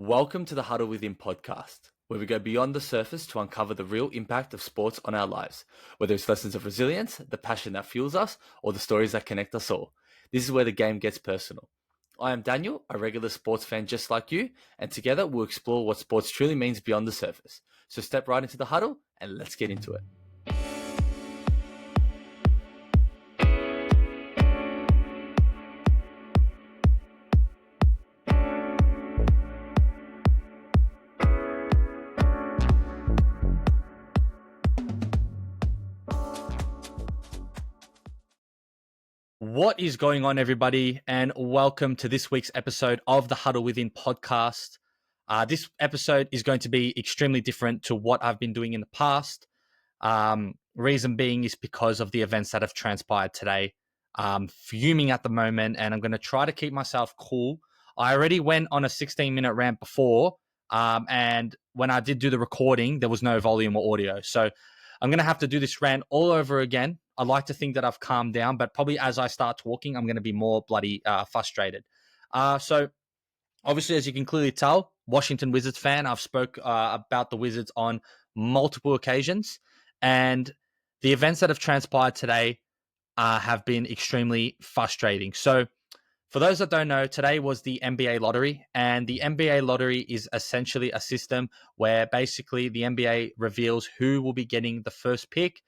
Welcome to the Huddle Within podcast, where we go beyond the surface to uncover the real impact of sports on our lives, whether it's lessons of resilience, the passion that fuels us, or the stories that connect us all. This is where the game gets personal. I am Daniel, a regular sports fan just like you, and together we'll explore what sports truly means beyond the surface. So step right into the huddle and let's get into it. What is going on, everybody, and welcome to this week's episode of the Huddle Within podcast. This episode is going to be extremely different to what I've been doing in the past. Reason being is because of the events that have transpired today. I'm fuming at the moment, and I'm going to try to keep myself cool. I already went on a 16-minute rant before, and when I did do the recording, there was no volume or audio. So I'm going to have to do this rant all over again. I like to think that I've calmed down, but probably as I start talking, I'm going to be more bloody frustrated. So obviously, as you can clearly tell, Washington Wizards fan. I've spoke about the Wizards on multiple occasions, and the events that have transpired today have been extremely frustrating. So for those that don't know, today was the NBA lottery, and the NBA lottery is essentially a system where basically the NBA reveals who will be getting the first pick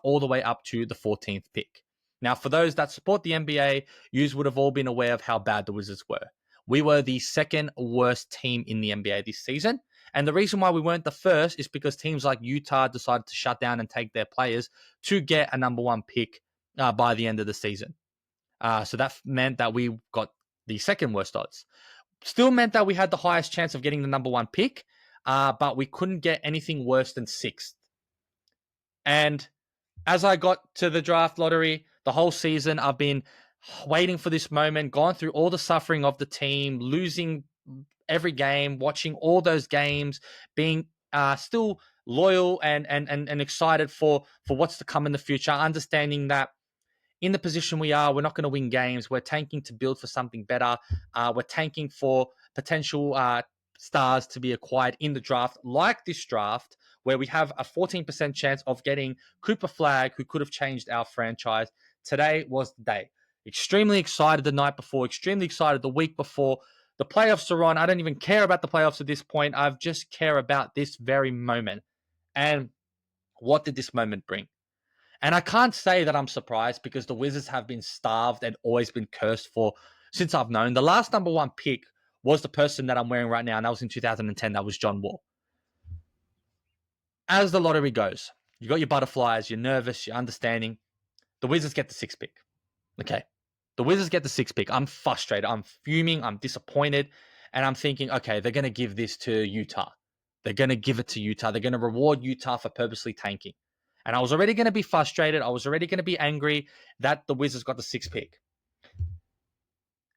all the way up to the 14th pick. Now, for those that support the NBA, you would have all been aware of how bad the Wizards were. We were the second worst team in the NBA this season. And the reason why we weren't the first is because teams like Utah decided to shut down and take their players to get a number one pick by the end of the season. So that meant that we got the second worst odds. Still meant that we had the highest chance of getting the number one pick, but we couldn't get anything worse than sixth. And as I got to the draft lottery, the whole season, I've been waiting for this moment, gone through all the suffering of the team, losing every game, watching all those games, being still loyal and excited for what's to come in the future, understanding that in the position we are, we're not going to win games. We're tanking to build for something better. We're tanking for potential stars to be acquired in the draft, like this draft, where we have a 14% chance of getting Cooper Flagg, who could have changed our franchise. Today was the day. Extremely excited the night before, extremely excited the week before. The playoffs are on. I don't even care about the playoffs at this point. I just care about this very moment. And what did this moment bring? And I can't say that I'm surprised because the Wizards have been starved and always been cursed for since I've known. The last number one pick was the person that I'm wearing right now, and that was in 2010. That was John Wall. As the lottery goes, you got your butterflies, you're nervous, you're understanding. The Wizards get the sixth pick. Okay. The Wizards get the sixth pick. I'm frustrated. I'm fuming. I'm disappointed. And I'm thinking, okay, they're going to give this to Utah. They're going to give it to Utah. They're going to reward Utah for purposely tanking. And I was already going to be frustrated. I was already going to be angry that the Wizards got the sixth pick.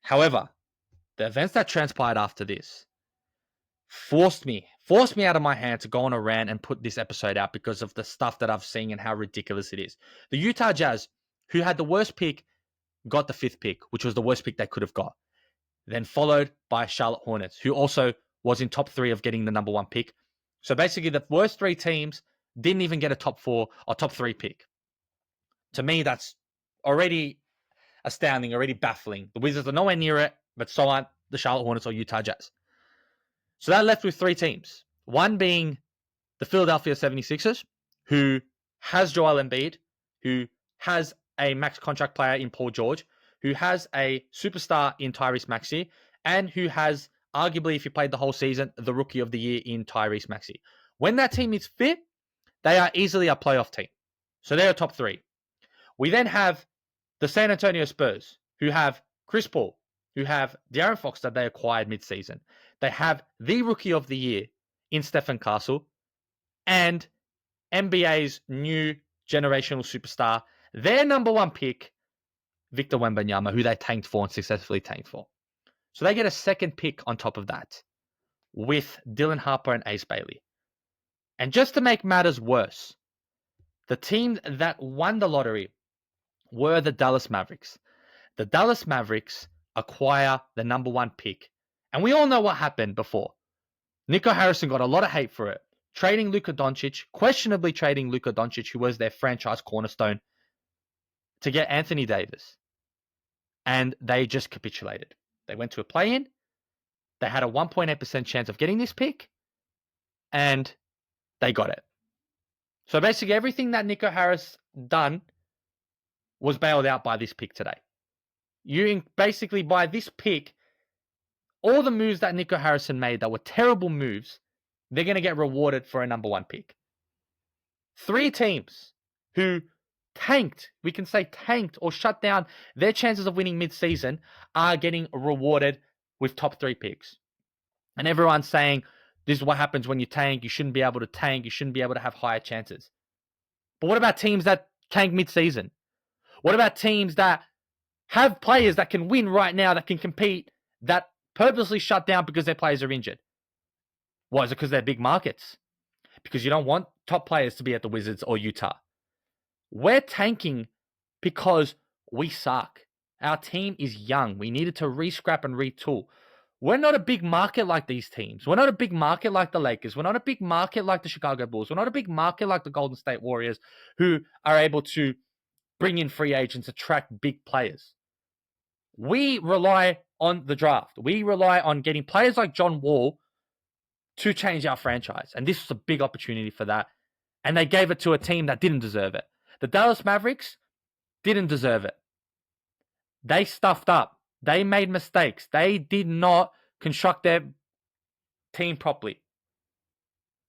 However, the events that transpired after this forced me out of my hand to go on a rant and put this episode out because of the stuff that I've seen and how ridiculous it is. The Utah Jazz, who had the worst pick, got the fifth pick, which was the worst pick they could have got. Then followed by Charlotte Hornets, who also was in top three of getting the number one pick. So basically the worst three teams didn't even get a top four or top three pick. To me, that's already astounding, already baffling. The Wizards are nowhere near it, but so aren't the Charlotte Hornets or Utah Jazz. So that left with three teams. One being the Philadelphia 76ers, who has Joel Embiid, who has a max contract player in Paul George, who has a superstar in Tyrese Maxey, and who has, arguably, if he played the whole season, the rookie of the year in Tyrese Maxey. When that team is fit, they are easily a playoff team. So they're a top three. We then have the San Antonio Spurs, who have Chris Paul, who have De'Aaron Fox that they acquired mid-season. They have the rookie of the year in Stephen Castle, and NBA's new generational superstar, their number one pick, Victor Wembanyama, who they tanked for and successfully tanked for. So they get a second pick on top of that with Dylan Harper and Ace Bailey. And just to make matters worse, the team that won the lottery were the Dallas Mavericks. The Dallas Mavericks acquire the number one pick. And we all know what happened before. Nico Harrison got a lot of hate for it. Trading Luka Doncic, questionably trading Luka Doncic, who was their franchise cornerstone, to get Anthony Davis. And they just capitulated. They went to a play-in. They had a 1.8% chance of getting this pick. And they got it. So basically everything that Nico Harris done was bailed out by this pick today. You basically, by this pick, all the moves that Nico Harrison made that were terrible moves, they're going to get rewarded for a number one pick. 3 teams who tanked, we can say tanked or shut down their chances of winning mid-season are getting rewarded with top 3 picks. And everyone's saying, this is what happens when you tank. You shouldn't be able to tank. You shouldn't be able to have higher chances. But what about teams that tank mid-season? What about teams that have players that can win right now, that can compete, that purposely shut down because their players are injured? Why is it? Because they're big markets. Because you don't want top players to be at the Wizards or Utah. We're tanking because we suck. Our team is young. We needed to re-scrap and retool. We're not a big market like these teams. We're not a big market like the Lakers. We're not a big market like the Chicago Bulls. We're not a big market like the Golden State Warriors, who are able to bring in free agents, attract big players. We rely on the draft. We rely on getting players like John Wall to change our franchise. And this was a big opportunity for that. And they gave it to a team that didn't deserve it. The Dallas Mavericks didn't deserve it. They stuffed up. They made mistakes. They did not construct their team properly.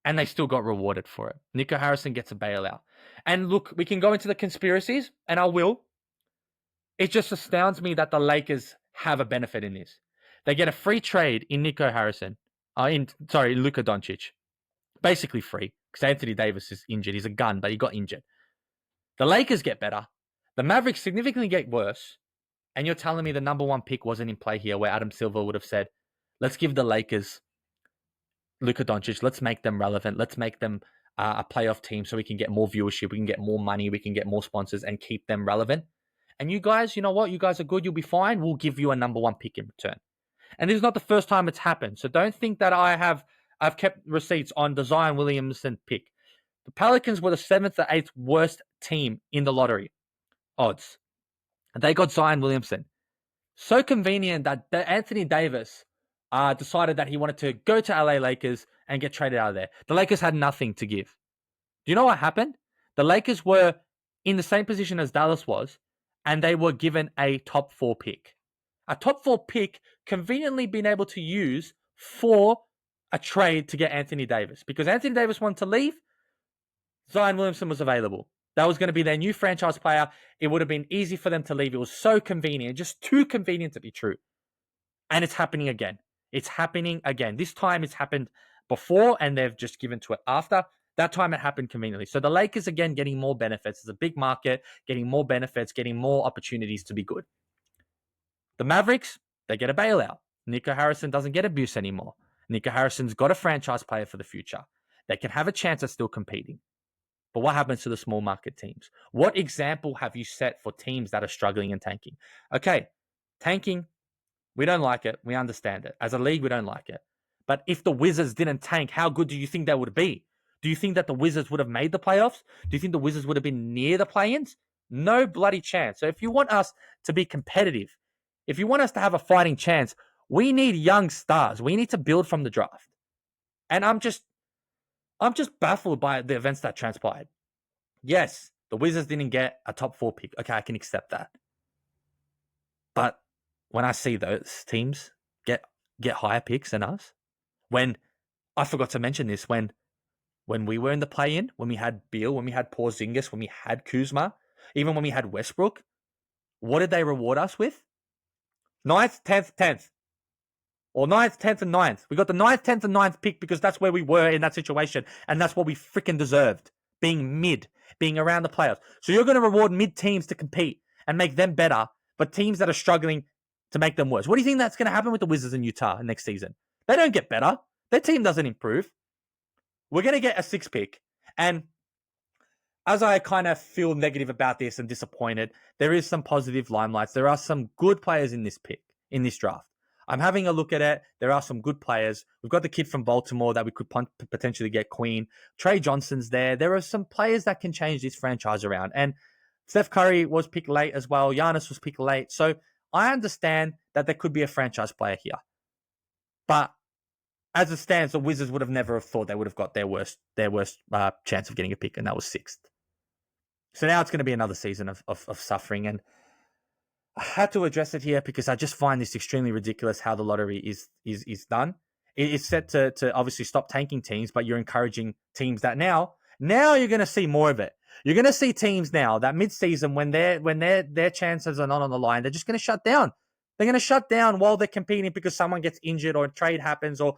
And they still got rewarded for it. Nico Harrison gets a bailout. And look, we can go into the conspiracies, and I will. It just astounds me that the Lakers have a benefit in this. They get a free trade in Nico Harrison. Luka Doncic. Basically free, because Anthony Davis is injured. He's a gun, but he got injured. The Lakers get better. The Mavericks significantly get worse. And you're telling me the number one pick wasn't in play here, where Adam Silver would have said, let's give the Lakers Luka Doncic. Let's make them relevant. Let's make them a playoff team so we can get more viewership. We can get more money. We can get more sponsors and keep them relevant. And you guys, you know what? You guys are good. You'll be fine. We'll give you a number one pick in return. And this is not the first time it's happened. So don't think that I've kept receipts on the Zion Williamson pick. The Pelicans were the 7th or 8th worst team in the lottery odds. And they got Zion Williamson. So convenient that Anthony Davis decided that he wanted to go to LA Lakers and get traded out of there. The Lakers had nothing to give. Do you know what happened? The Lakers were in the same position as Dallas was, and they were given a top 4 pick. A top 4 pick conveniently been able to use for a trade to get Anthony Davis. Because Anthony Davis wanted to leave, Zion Williamson was available. That was going to be their new franchise player. It would have been easy for them to leave. It was so convenient, just too convenient to be true. And it's happening again. It's happening again. This time it's happened before, and they've just given to it after. That time it happened conveniently. So the Lakers, again, getting more benefits. It's a big market, getting more benefits, getting more opportunities to be good. The Mavericks, they get a bailout. Nico Harrison doesn't get abuse anymore. Nico Harrison's got a franchise player for the future. They can have a chance at still competing. But what happens to the small market teams? What example have you set for teams that are struggling and tanking? Okay, tanking, we don't like it. We understand it. As a league, we don't like it. But if the Wizards didn't tank, how good do you think they would be? Do you think that the Wizards would have made the playoffs? Do you think the Wizards would have been near the play-ins? No bloody chance. So if you want us to be competitive, if you want us to have a fighting chance, we need young stars. We need to build from the draft. And I'm just baffled by the events that transpired. Yes, the Wizards didn't get a top 4 pick. Okay, I can accept that. But when I see those teams get higher picks than us, when I forgot to mention this, when we were in the play-in, when we had Beal, when we had Porzingis, when we had Kuzma, even when we had Westbrook, what did they reward us with? 9th, 10th, 10th. Or 9th, 10th, and 9th. We got the 9th, 10th, and 9th pick because that's where we were in that situation. And that's what we freaking deserved. Being mid. Being around the playoffs. So you're going to reward mid teams to compete and make them better, but teams that are struggling to make them worse. What do you think that's going to happen with the Wizards in Utah next season? They don't get better. Their team doesn't improve. We're going to get a 6th pick. And as I kind of feel negative about this and disappointed, there is some positive limelights. There are some good players in this pick, in this draft. I'm having a look at it. There are some good players. We've got the kid from Baltimore that we could potentially get Queen. Trey Johnson's there. There are some players that can change this franchise around. And Steph Curry was picked late as well. Giannis was picked late. So I understand that there could be a franchise player here. But as it stands, the Wizards would have never have thought they would have got their worst chance of getting a pick, and that was sixth. So now it's going to be another season of suffering. And I had to address it here because I just find this extremely ridiculous how the lottery is done. It's set to obviously stop tanking teams, but you're encouraging teams that now you're going to see more of it. You're going to see teams now that mid-season when their chances are not on the line, they're just going to shut down. They're going to shut down while they're competing because someone gets injured or a trade happens or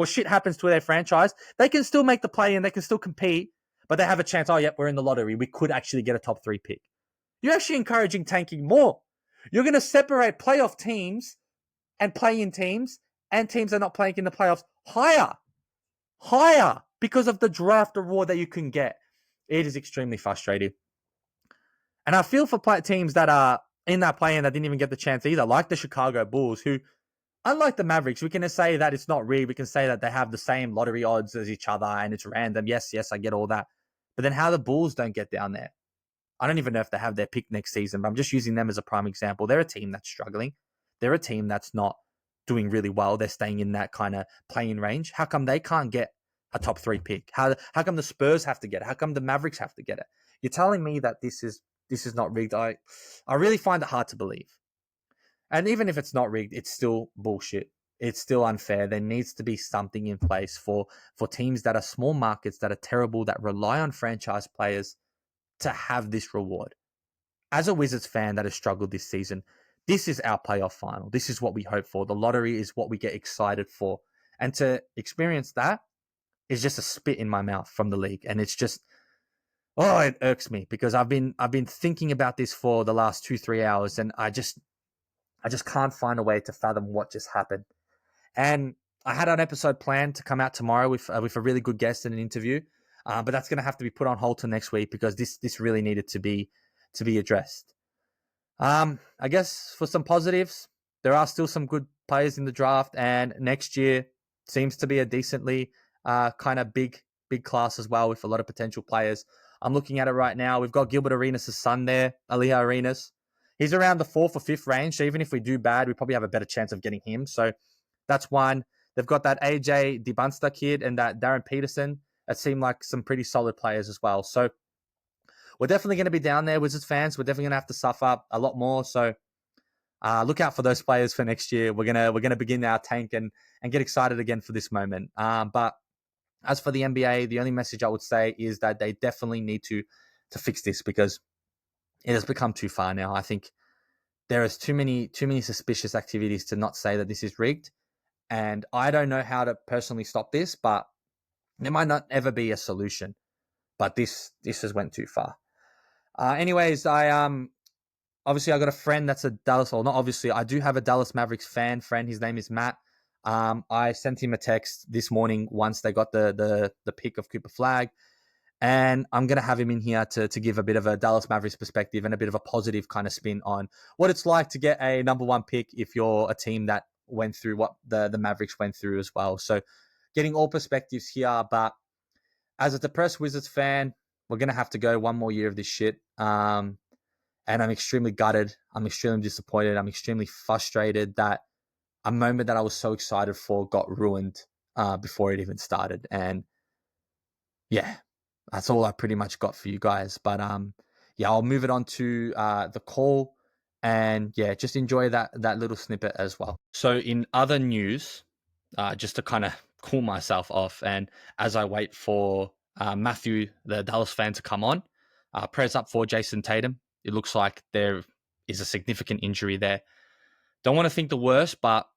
shit happens to their franchise. They can still make the play and they can still compete, but they have a chance. Oh, yep, we're in the lottery. We could actually get a top 3 pick. You're actually encouraging tanking more. You're going to separate playoff teams and play-in teams and teams that are not playing in the playoffs higher because of the draft reward that you can get. It is extremely frustrating. And I feel for teams that are in that play-in that didn't even get the chance either, like the Chicago Bulls, who, unlike the Mavericks, we can say that it's not rigged. We can say that they have the same lottery odds as each other and it's random. Yes, I get all that. But then how the Bulls don't get down there? I don't even know if they have their pick next season, but I'm just using them as a prime example. They're a team that's struggling. They're a team that's not doing really well. They're staying in that kind of play-in range. How come they can't get a top 3 pick? How come the Spurs have to get it? How come the Mavericks have to get it? You're telling me that this is not rigged. I really find it hard to believe. And even if it's not rigged, it's still bullshit. It's still unfair. There needs to be something in place for teams that are small markets, that are terrible, that rely on franchise players to have this reward. As a Wizards fan that has struggled this season, this is our playoff final. This is what we hope for. The lottery is what we get excited for. And to experience that is just a spit in my mouth from the league. And it's just, it irks me because I've been thinking about this for the last 2-3 hours and I just can't find a way to fathom what just happened. And I had an episode planned to come out tomorrow with a really good guest and an interview. But that's going to have to be put on hold till next week because this really needed to be addressed. I guess for some positives, there are still some good players in the draft, and next year seems to be a decently kind of big class as well with a lot of potential players. I'm looking at it right now. We've got Gilbert Arenas' son there, Aaliyah Arenas. He's around the 4th or 5th range, so even if we do bad, we probably have a better chance of getting him. So that's one. They've got that AJ DeBunster kid and that Darren Peterson. That seem like some pretty solid players as well. So we're definitely going to be down there, Wizards fans. We're definitely going to have to suffer a lot more. So look out for those players for next year. We're gonna begin our tank and get excited again for this moment. But as for the NBA, the only message I would say is that they definitely need to fix this because it has become too far now. I think there is too many suspicious activities to not say that this is rigged. And I don't know how to personally stop this, but there might not ever be a solution, but this has went too far. Anyways, obviously I got a friend that's a Dallas, or not obviously, I do have a Dallas Mavericks fan friend. His name is Matt. I sent him a text this morning once they got the pick of Cooper Flag, and I'm going to have him in here to give a bit of a Dallas Mavericks perspective and a bit of a positive kind of spin on what it's like to get a number 1 pick if you're a team that went through what the Mavericks went through as well. So getting all perspectives here, but as a depressed Wizards fan, we're going to have to go one more year of this shit. And I'm extremely gutted. I'm extremely disappointed. I'm extremely frustrated that a moment that I was so excited for got ruined before it even started. And yeah, that's all I pretty much got for you guys. But I'll move it on to the call. And yeah, just enjoy that little snippet as well. So in other news, just to kind of cool myself off, and as I wait for Matthew, the Dallas fan, to come on, prayers up for Jason Tatum. It looks like there is a significant injury there. Don't want to think the worst, but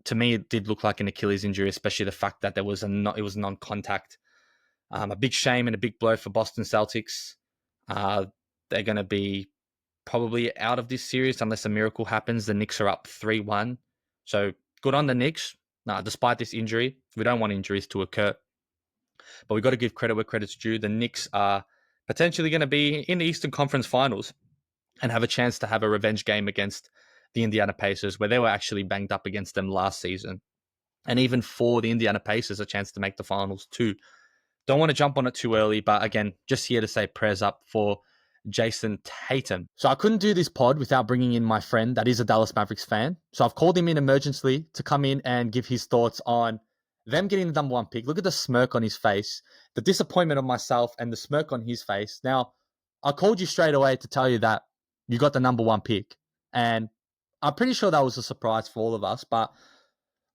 to me, it did look like an Achilles injury, especially the fact that it was non-contact. A big shame and a big blow for Boston Celtics. They're going to be probably out of this series unless a miracle happens. The Knicks are up 3-1. So good on the Knicks. Despite this injury, we don't want injuries to occur. But we've got to give credit where credit's due. The Knicks are potentially going to be in the Eastern Conference Finals and have a chance to have a revenge game against the Indiana Pacers, where they were actually banged up against them last season. And even for the Indiana Pacers, a chance to make the finals too. Don't want to jump on it too early, but again, just here to say prayers up for Jason Tatum. So I couldn't do this pod without bringing in my friend that is a Dallas Mavericks fan. So I've called him in emergency to come in and give his thoughts on them getting the number one pick. Look at the smirk on his face, the disappointment of myself and the smirk on his face. Now, I called you straight away to tell you that you got the number one pick. And I'm pretty sure that was a surprise for all of us, but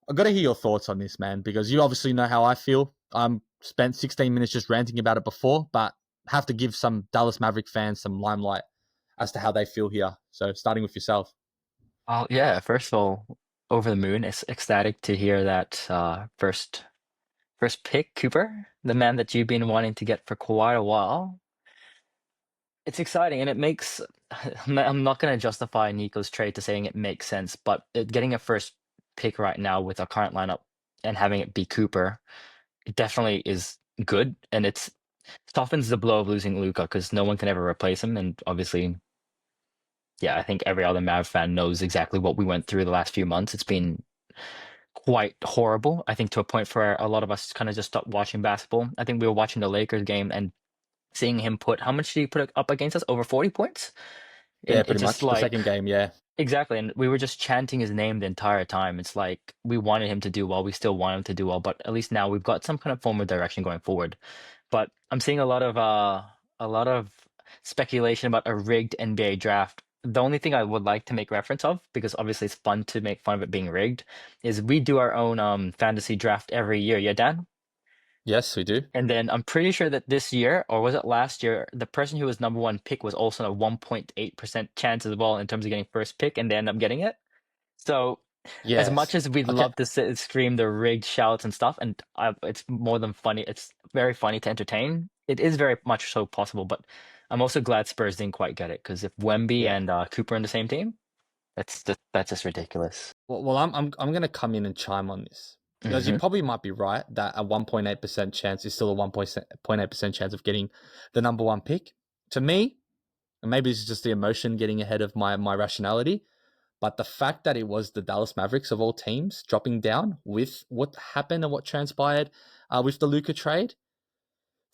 I've got to hear your thoughts on this, man, because you obviously know how I feel. I'm spent 16 minutes just ranting about it before, but have to give some Dallas Maverick fans some limelight as to how they feel here. So starting with yourself. Well, yeah, first of all, over the moon. It's ecstatic to hear that first pick, Cooper, the man that you've been wanting to get for quite a while. It's exciting, and it makes. I'm not going to justify Nico's trade to saying it makes sense, but getting a first pick right now with our current lineup and having it be Cooper, it definitely is good, and it's softens the blow of losing Luca because no one can ever replace him, and obviously, yeah, I think every other Mav fan knows exactly what we went through the last few months. It's been quite horrible, I think, to a point where a lot of us kind of just stopped watching basketball. I think we were watching the Lakers game and seeing him put how much did he put up against us? Over 40 points? Yeah, And pretty it's just much. The like second game, yeah. exactly, and we were just chanting his name the entire time. It's like we wanted him to do well, we still want him to do well, but at least now we've got some kind of form of direction going forward. But I'm seeing a lot of speculation about a rigged NBA draft. The only thing I would like to make reference of, because obviously it's fun to make fun of it being rigged, is we do our own fantasy draft every year. Yeah, Dan? Yes, we do. And then I'm pretty sure that this year, or was it last year, the person who was number one pick was also a 1.8% chance as well in terms of getting first pick, and they end up getting it. So as much Yes. as we'd Okay. love to sit and scream the rigged shouts and stuff, and it's more than funny, it's very funny to entertain. It is very much so possible, but I'm also glad Spurs didn't quite get it because if Wemby Yeah. and Cooper in the same team, that's just ridiculous. Well, I'm going to come in and chime on this because you Hmm. probably might be right that a 1.8% chance is still a 1.8% chance of getting the number one pick. To me, and maybe this is just the emotion getting ahead of my rationality, but the fact that it was the Dallas Mavericks of all teams dropping down with what happened and what transpired with the Luka trade,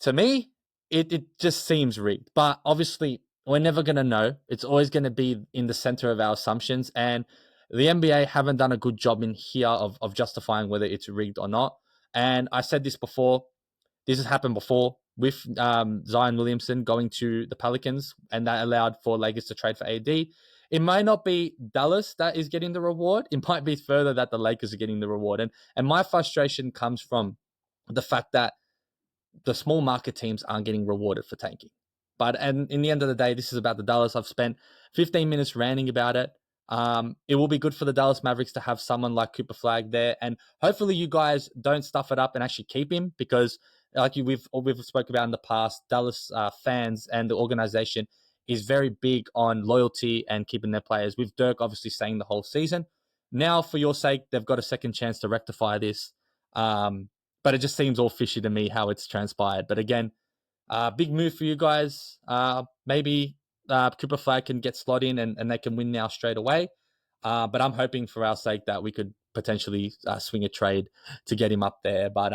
to me, it just seems rigged. But obviously, we're never going to know. It's always going to be in the center of our assumptions. And the NBA haven't done a good job in here of justifying whether it's rigged or not. And I said this before. This has happened before with Zion Williamson going to the Pelicans, and that allowed for Lakers to trade for AD. It might not be Dallas that is getting the reward. It might be further that the Lakers are getting the reward. And my frustration comes from the fact that the small market teams aren't getting rewarded for tanking. But and in the end of the day, this is about the Dallas. I've spent 15 minutes ranting about it. It will be good for the Dallas Mavericks to have someone like Cooper Flag there, and hopefully you guys don't stuff it up and actually keep him because, like we've spoke about in the past, Dallas fans and the organization is very big on loyalty and keeping their players. With Dirk obviously staying the whole season, now for your sake, they've got a second chance to rectify this. Um, but it just seems all fishy to me how it's transpired. But again, big move for you guys. Maybe Cooper Flag can get slot in and they can win now straight away. But I'm hoping for our sake that we could potentially swing a trade to get him up there. But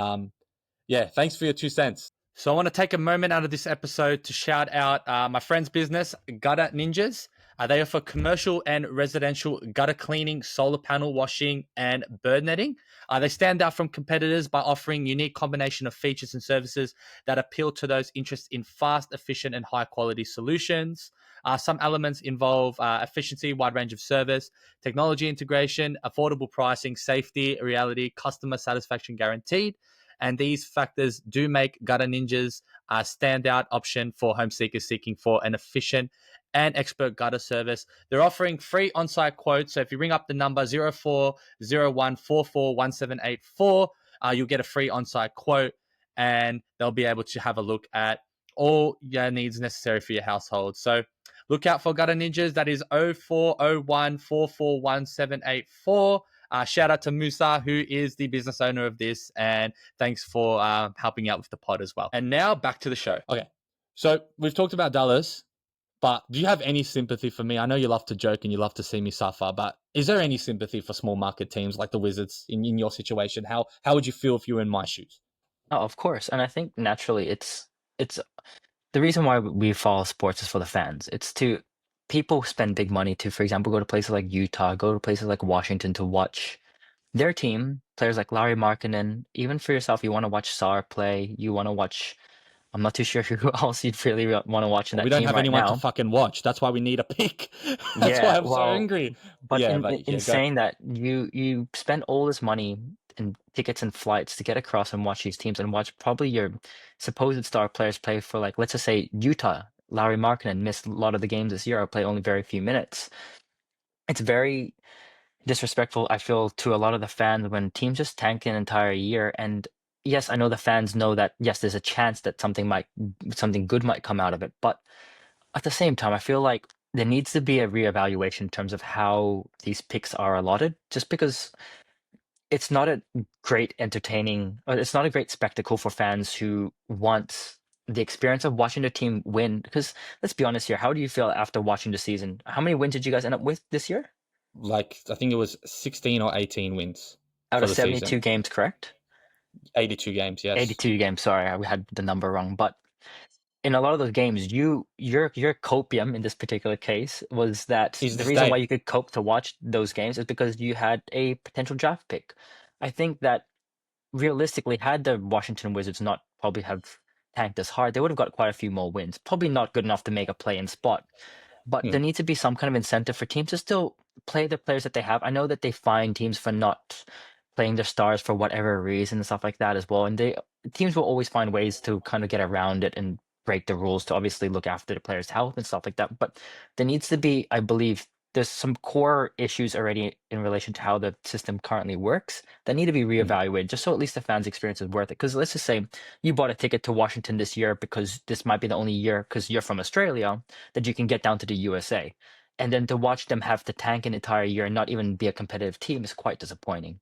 yeah, thanks for your 2 cents. So I want to take a moment out of this episode to shout out my friend's business, Gutter Ninjas. They offer commercial and residential gutter cleaning, solar panel washing, and bird netting. They stand out from competitors by offering unique combination of features and services that appeal to those interested in fast, efficient, and high-quality solutions. Some elements involve efficiency, wide range of service, technology integration, affordable pricing, safety, reality, customer satisfaction guaranteed. And these factors do make Gutter Ninjas a standout option for home seekers seeking for an efficient and expert gutter service. They're offering free on-site quotes. So if you ring up the number 0401441784, you'll get a free on-site quote and they'll be able to have a look at all your needs necessary for your household. So look out for Gutter Ninjas. That is 0401441784. Shout out to Musa, who is the business owner of this, and thanks for helping out with the pod as well. And now back to the show. Okay, so we've talked about Dallas. But do you have any sympathy for me? I know you love to joke and you love to see me suffer, but is there any sympathy for small market teams like the Wizards in your situation? How would you feel if you were in my shoes? Oh, of course. And I think naturally it's the reason why we follow sports is for the fans. It's to people spend big money to, for example, go to places like Utah, go to places like Washington to watch their team, players like Larry Markkinen. Even for yourself, you want to watch Sar play. You want to watch. I'm not too sure who else you'd really want to watch in Well, we that don't team have right anyone to now. fucking watch. That's why we need a pick. That's why Yeah, I'm so well, angry. but Yeah, in but yeah, go. saying that, you spend all this money and tickets and flights to get across and watch these teams and watch probably your supposed star players play for, like, let's just say Utah. Larry Markkinen missed a lot of the games this year or play only very few minutes. It's very disrespectful, I feel, to a lot of the fans when teams just tank an entire year. And yes, I know the fans know that yes, there's a chance that something good might come out of it. But at the same time, I feel like there needs to be a reevaluation in terms of how these picks are allotted, just because it's not a great entertaining, or it's not a great spectacle for fans who want the experience of watching the team win. Because let's be honest here, how do you feel after watching the season? How many wins did you guys end up with this year? Like I think it was 16 or 18 wins Out for of the season. 72 games, correct? 82 games, yes. 82 games, sorry, we had the number wrong. But in a lot of those games, your copium in this particular case was that Is the the reason why state. you could cope to watch those games is because you had a potential draft pick. I think that realistically, had the Washington Wizards not probably have tanked as hard, they would have got quite a few more wins. Probably not good enough to make a play-in spot, but Hmm, there needs to be some kind of incentive for teams to still play the players that they have. I know that they fine teams for not playing their stars for whatever reason and stuff like that as well. And teams will always find ways to kind of get around it and break the rules to obviously look after the players' health and stuff like that. But there needs to be, I believe, there's some core issues already in relation to how the system currently works that need to be hmm, reevaluated, just so at least the fans' experience is worth it. Because let's just say you bought a ticket to Washington this year because this might be the only year, because you're from Australia, that you can get down to the USA. And then to watch them have to tank an entire year and not even be a competitive team is quite disappointing.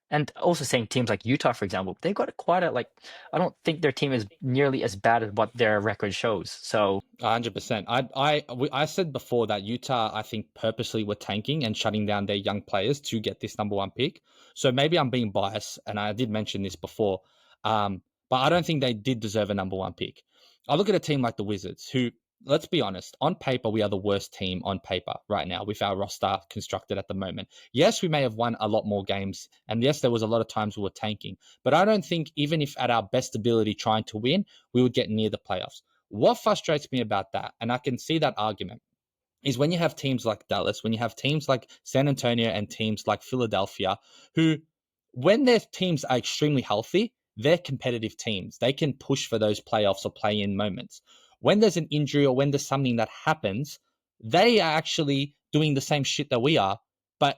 And also saying teams like Utah, for example, they've got quite a, like, I don't think their team is nearly as bad as what their record shows. So 100%. I said before that Utah, I think, purposely were tanking and shutting down their young players to get this number one pick. So maybe I'm being biased, and I did mention this before. But I don't think they did deserve a number one pick. I look at a team like the Wizards, who, let's be honest, on paper, we are the worst team on paper right now with our roster constructed at the moment. Yes, we may have won a lot more games, and yes, there was a lot of times we were tanking, but I don't think even if at our best ability trying to win, we would get near the playoffs. What frustrates me about that, and I can see that argument, is when you have teams like Dallas, when you have teams like San Antonio and teams like Philadelphia, who, when their teams are extremely healthy, they're competitive teams. They can push for those playoffs or play in moments. When there's an injury or when there's something that happens, they are actually doing the same shit that we are, but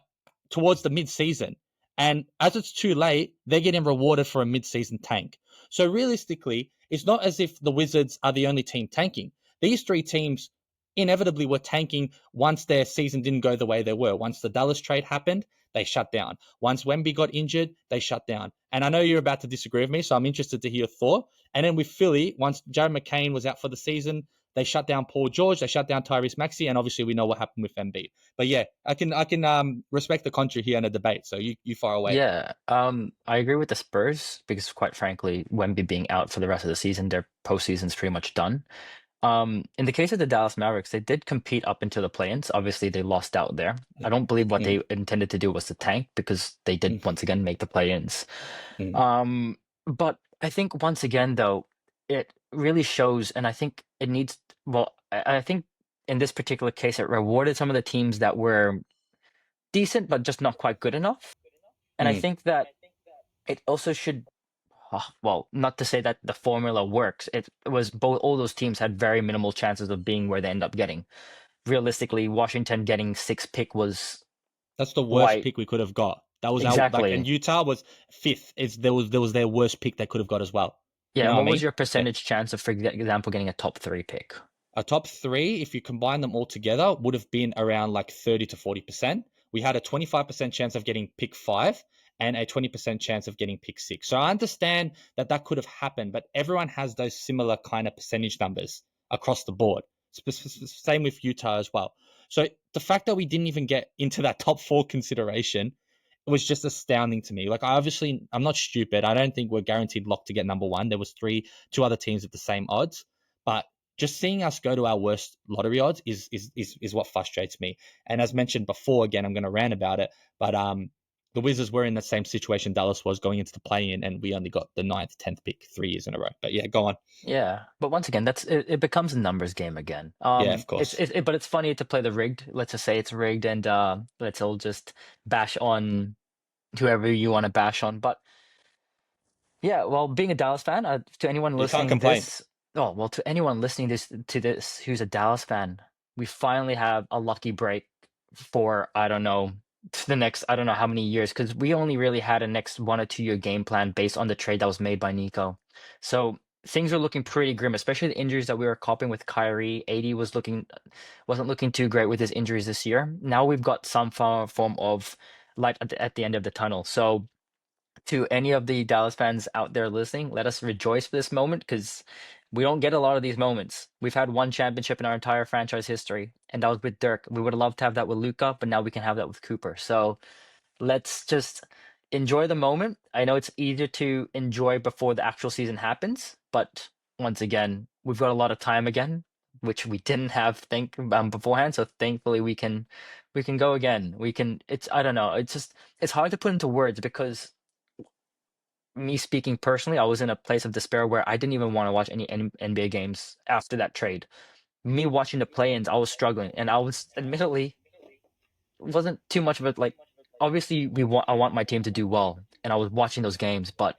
towards the mid-season. And as it's too late, they're getting rewarded for a mid-season tank. So realistically, it's not as if the Wizards are the only team tanking. These three teams inevitably were tanking once their season didn't go the way they were. Once the Dallas trade happened, they shut down. Once Wemby got injured, they shut down. And I know you're about to disagree with me, so I'm interested to hear your thought. And then with Philly, once Jared McCain was out for the season, they shut down Paul George, they shut down Tyrese Maxey, and obviously we know what happened with Embiid. But yeah, I can respect the country here in a debate. So you far away. yeah, I agree with the Spurs because, quite frankly, Wemby being out for the rest of the season, their postseason's pretty much done. In the case of the Dallas Mavericks, they did compete up into the play-ins. Obviously, they lost out there. I don't believe what Mm, they intended to do was to tank because they did mm, once again make the play-ins. mm. But I think once again, though, it really shows, and I think it needs. Well, I think in this particular case, it rewarded some of the teams that were decent but just not quite good enough. And I Mm. think that it also should. Well, not to say that the formula works. It was both all those teams had very minimal chances of being where they end up getting. Realistically, Washington getting sixth pick was That's the worst quite pick we could have got. That was our like, and exactly. Utah was fifth. It's there was their worst pick they could have got as well. Yeah, You know and what I what was mean? your Yeah. percentage chance of, for example, getting a top three pick? A top three, if you combine them all together, would have been around like 30 to 40%. We had a 25% chance of getting pick five and a 20% chance of getting pick six. So I understand that that could have happened, but everyone has those similar kind of percentage numbers across the board. Same with Utah as well. So the fact that we didn't even get into that top four consideration was just astounding to me. Like, I'm not stupid. I don't think we're guaranteed locked to get number one. There was two other teams with the same odds, but just seeing us go to our worst lottery odds is what frustrates me. And as mentioned before, again, I'm going to rant about it, but the Wizards were in the same situation Dallas was going into the play-in, and we only got the ninth, 10th pick 3 years in a row. But yeah, go on. Yeah, but once again, it becomes a numbers game again. Yeah, of course. But it's funny to play the rigged. Let's just say it's rigged, and let's all just bash on whoever you want to bash on. But yeah, well, being a Dallas fan, to anyone You can't listening complain. this, oh well, to anyone listening this who's a Dallas fan, we finally have a lucky break for I don't know the next I don't know how many years because we only really had a next 1 or 2 year game plan based on the trade that was made by Nico. So things are looking pretty grim, especially the injuries that we were coping with Kyrie. AD wasn't looking too great with his injuries this year. Now we've got some form of light at the end of the tunnel. So to any of the Dallas fans out there listening, let us rejoice for this moment because we don't get a lot of these moments. We've had one championship in our entire franchise history, and that was with Dirk. We would have loved to have that with Luka, but now we can have that with Cooper. So let's just enjoy the moment. I know it's easier to enjoy before the actual season happens, but once again, we've got a lot of time again, which we didn't have beforehand. So thankfully we can go again. We can. It's I don't know. It's hard to put into words because me speaking personally, I was in a place of despair where I didn't even want to watch any NBA games after that trade. Me watching the play-ins, I was struggling, and I was admittedly wasn't too much of it. Like, obviously, I want my team to do well, and I was watching those games, but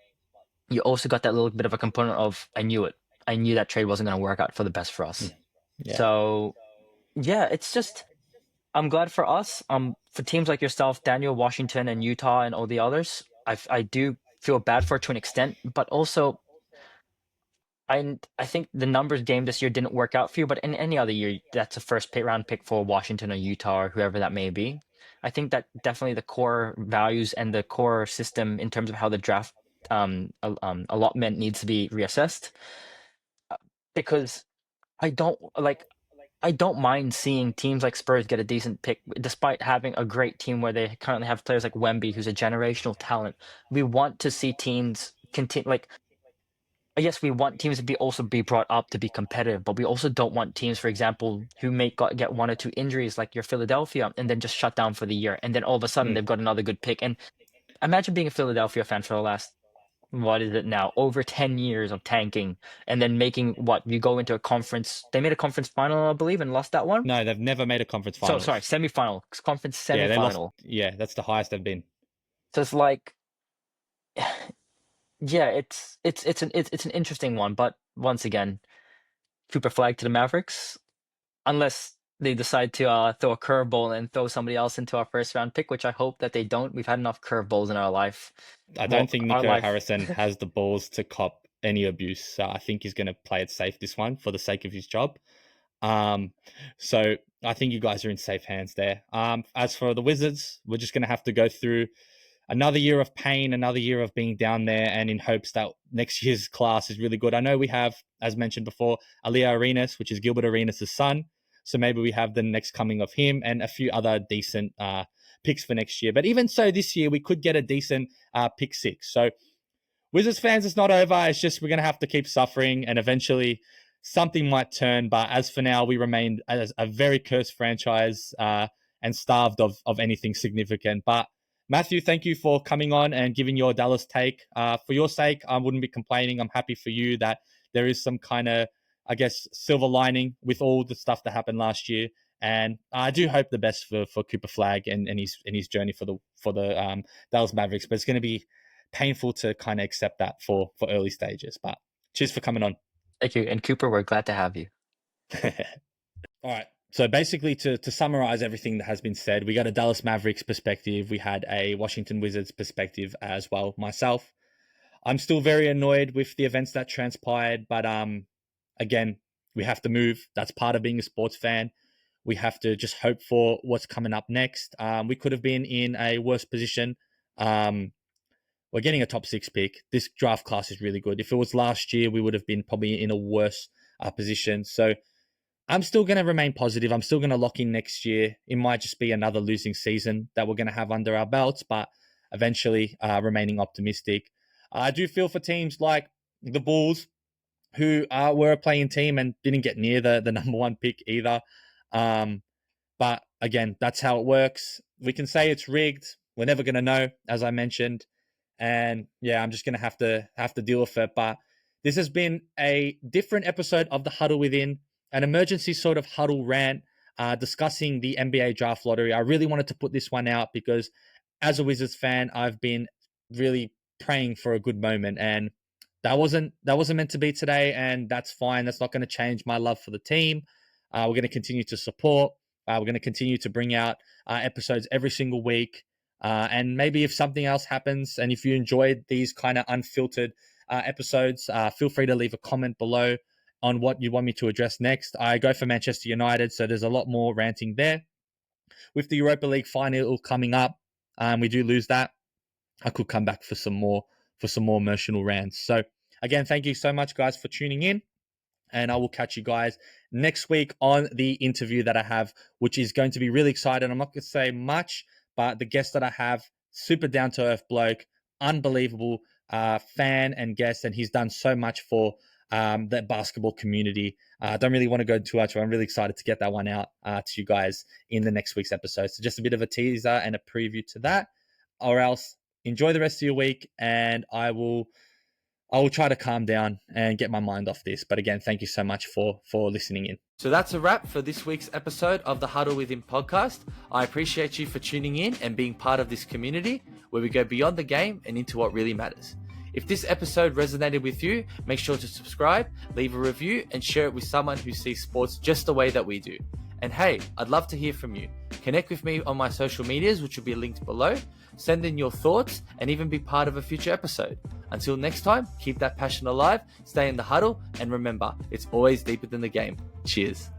you also got that little bit of a component of I knew it. I knew that trade wasn't going to work out for the best for us. Yeah. So yeah, it's just I'm glad for us. For teams like yourself, Daniel, Washington, and Utah, and all the others. I do feel bad for it to an extent, but also I think the numbers game this year didn't work out for you, but in any other year, that's a first round pick for Washington or Utah or whoever that may be. I think that definitely the core values and the core system in terms of how the draft allotment needs to be reassessed because I don't like I don't mind seeing teams like Spurs get a decent pick despite having a great team where they currently have players like Wemby, who's a generational talent. We want to see teams continue like yes, we want teams to be also be brought up to be competitive, but we also don't want teams, for example, who may get 1 or 2 injuries like your Philadelphia and then just shut down for the year. And then all of a sudden Mm. they've got another good pick. And imagine being a Philadelphia fan for the last, what is it now, over 10 years of tanking and then making what you go into a conference. They made a conference final, I believe, and lost that one. No, they've never made a conference So sorry, finals. semifinal, conference Yeah, they lost. semifinal. Yeah, that's the highest they've been. So it's like, yeah, it's an interesting one, but once again, Cooper flag to the Mavericks. Unless they decide to throw a curveball and throw somebody else into our first round pick, which I hope that they don't. We've had enough curveballs in our life. I Well, don't think our Nico life. Harrison has the balls to cop any abuse. So I think he's going to play it safe this one for the sake of his job. Um, so I think you guys are in safe hands there. As for the Wizards, we're just going to have to go through another year of pain, another year of being down there, and in hopes that next year's class is really good. I know we have, as mentioned before, Aliyah Arenas, which is Gilbert Arenas' son. So maybe we have the next coming of him and a few other decent picks for next year. But even so, this year we could get a decent pick 6. So Wizards fans, it's not over. It's just we're going to have to keep suffering and eventually something might turn. But as for now, we remain as a very cursed franchise and starved of anything significant. But Matthew, thank you for coming on and giving your Dallas take. For your sake, I wouldn't be complaining. I'm happy for you that there is some kind of, I guess, silver lining with all the stuff that happened last year. And I do hope the best for Cooper Flag and his journey for the Dallas Mavericks. But it's going to be painful to kind of accept that for early stages. But cheers for coming on. Thank you. And Cooper, we're glad to have you. All right. So basically, to summarize everything that has been said, we got a Dallas Mavericks perspective. We had a Washington Wizards perspective as well. Myself, I'm still very annoyed with the events that transpired, but again, we have to move. That's part of being a sports fan. We have to just hope for what's coming up next. We could have been in a worse position. We're getting a top 6 pick. This draft class is really good. If it was last year, we would have been probably in a worse position. So I'm still going to remain positive. I'm still going to lock in next year. It might just be another losing season that we're going to have under our belts, but eventually remaining optimistic. I do feel for teams like the Bulls, who were a playing team and didn't get near the number one pick either. But again, that's how it works. We can say it's rigged. We're never going to know, as I mentioned. And yeah, I'm just going to have to deal with it. But this has been a different episode of the Huddle Within, an emergency sort of huddle rant discussing the NBA draft lottery. I really wanted to put this one out because as a Wizards fan, I've been really praying for a good moment, and that wasn't meant to be today, and that's fine. That's not going to change my love for the team. We're going to continue to support. We're going to continue to bring out episodes every single week. And maybe if something else happens, and if you enjoyed these kind of unfiltered episodes, feel free to leave a comment below on what you want me to address next. I go for Manchester United, so there's a lot more ranting there. With the Europa League final coming up, we do lose that. I could come back for some more emotional rants. So again, thank you so much, guys, for tuning in. And I will catch you guys next week on the interview that I have, which is going to be really exciting. I'm not going to say much, but the guest that I have, super down-to-earth bloke, unbelievable fan and guest, and he's done so much for the basketball community. I don't really want to go too much, but I'm really excited to get that one out to you guys in the next week's episode. So just a bit of a teaser and a preview to that, or else enjoy the rest of your week, and I will try to calm down and get my mind off this. But again, thank you so much for listening in. So that's a wrap for this week's episode of the Huddle Within podcast. I appreciate you for tuning in and being part of this community where we go beyond the game and into what really matters. If this episode resonated with you, make sure to subscribe, leave a review, and share it with someone who sees sports just the way that we do. And hey, I'd love to hear from you. Connect with me on my social medias, which will be linked below. Send in your thoughts and even be part of a future episode. Until next time, keep that passion alive, stay in the huddle, and remember, it's always deeper than the game. Cheers.